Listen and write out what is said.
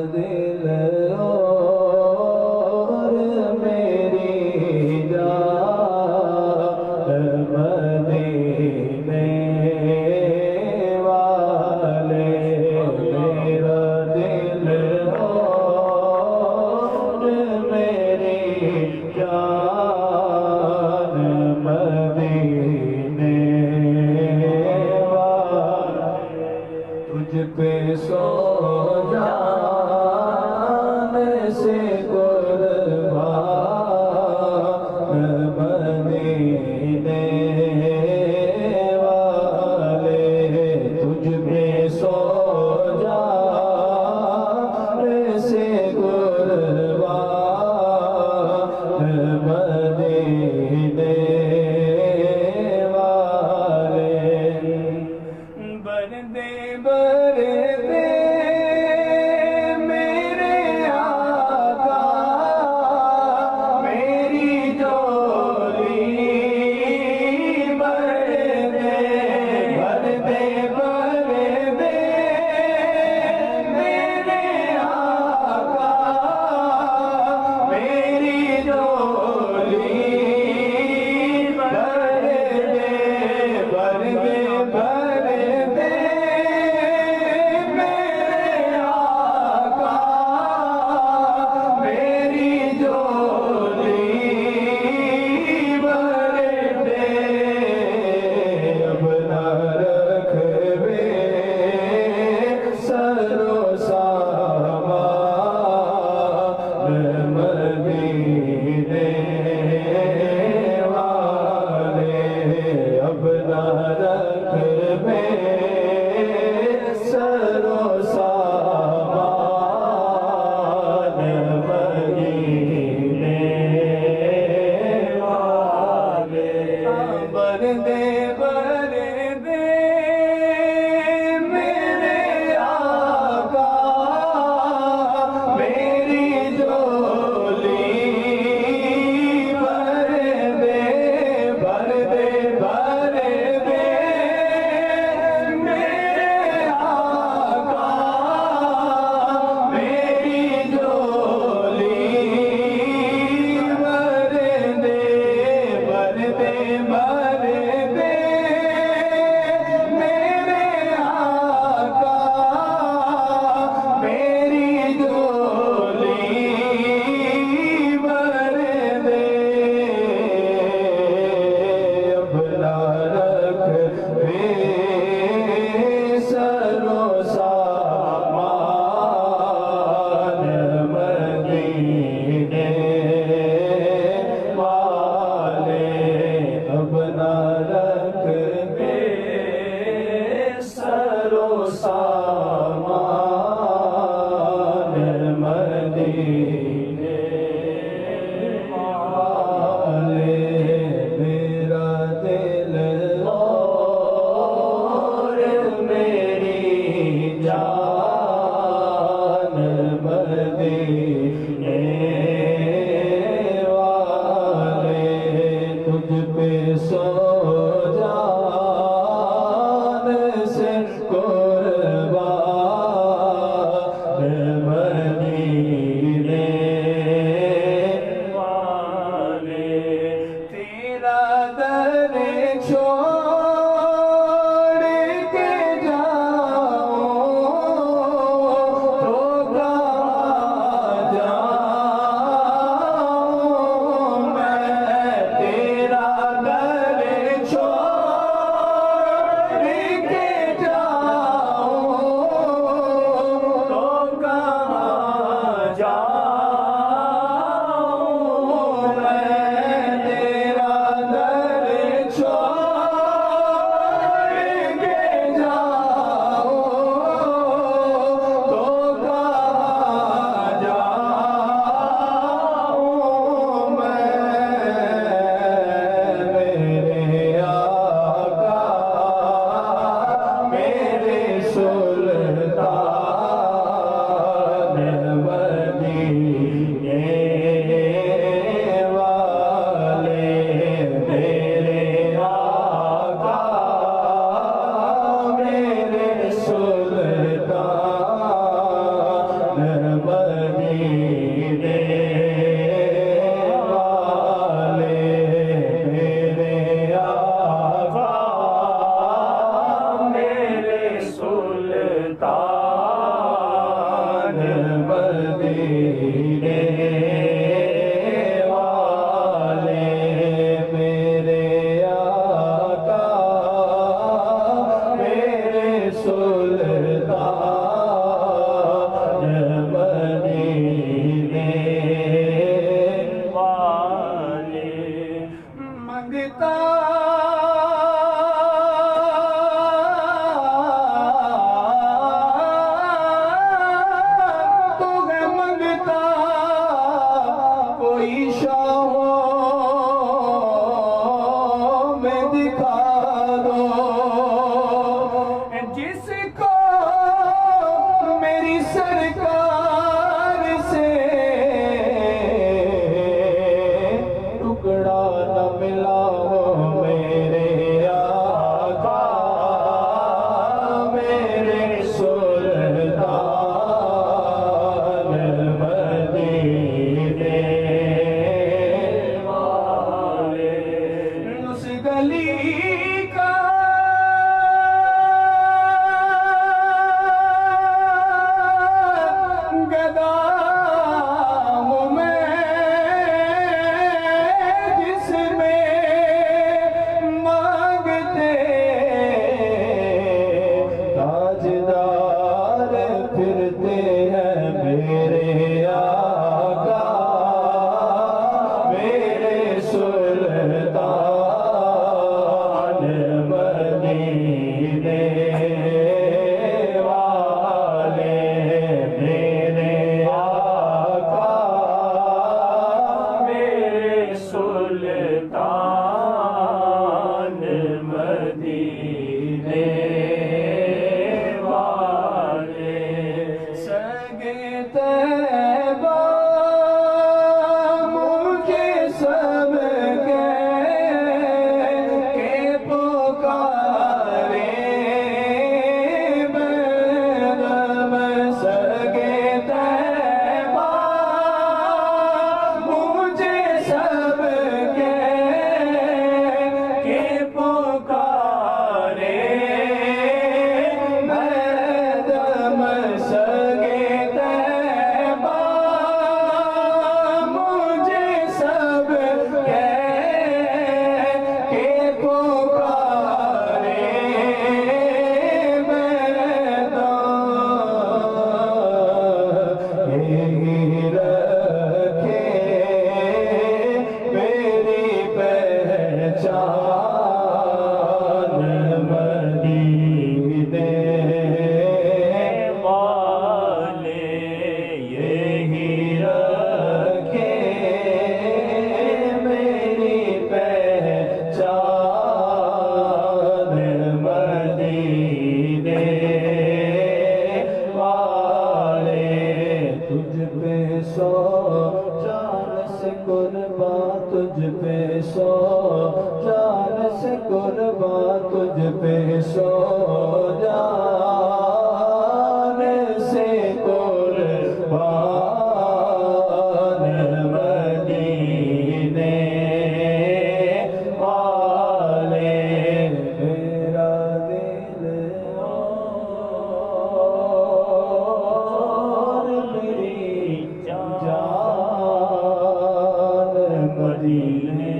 दिल और मेरी जान मदीने वाले, मेरा दिल और मेरी जान मदीने वाले, तुझ पे सो जान से कुर्बान मदीने वाले, तुझ पे सो जान से कुर्बान मदीने वाले। बरदे बरदे मेरे आका मेरी झोली बरदे, बरदे बरदे मेरे आका मेरी झोली बरदे, बरदे बरदे मेरे आका मेरी झोली बरदे। अब न रखबे सरो सामान मदीने वाले, अब न रखबे सरो सामान मदीने वाले। बरदे बरदे मेरे आका मेरी झोली बरदे, बरदे बरदे मेरे आका मेरी झोली बरदे, बरदे बरदे मेरे आका मेरी झोली बरदे। अब न रखबे सरो सामान मदीने वाले, अब न रखबे सरो सामान मदीने वाले, मेरा दिल और मेरी जान मदीने वाले, तुझ पे सो जान से कुर्बान मदीने वाले। तेरा दर छोड़ के जाऊं तो कहाँ जाऊं मैं, तेरा दर छोड़ के जाऊं तो कहाँ जाऊं मैं, तेरा दर छोड़ के जाऊं तो कहाँ जाऊं मैं। मेरे आका मेरे सुल्तान मदीने वाले, मेरे आका मेरे सुल्तान मदीने वाले मेरे आका मेरे सुल्तान मदीने वाले मेरे आका मेरे सुल्तान मदीने वाले मंगता तो है मंगता कोई शाहों में दिखा दो जिसको मेरी सरकार से टुकड़ा न मिला हो मेरे आका मेरे सुल्तान मदीने वाले उस गली का गदा हूँ मैं जिसमें मांगते ताजदार फिरते हैं मेरे आका मेरे सुल्तान मदीने वाले मेरे आका मेरे सुल्तान मदीने वाले सगे तैबा मुझे सब के पुकारे मैडम सगे तैबा मुझे सब के पुकारे मैडम सगे तैबा मुझे सब के पुकारे मैडम यही रखे मेरी पहचान मदीने वाले यही रखे मेरी पहचान मदीने वाले तुझ पे सो जान से कुर्बान तुझ पे सो जान से कुर्बान तुझ पे सो जान से कुर्बान मदीने वाले मेरा दिल और मेरी जान मदीने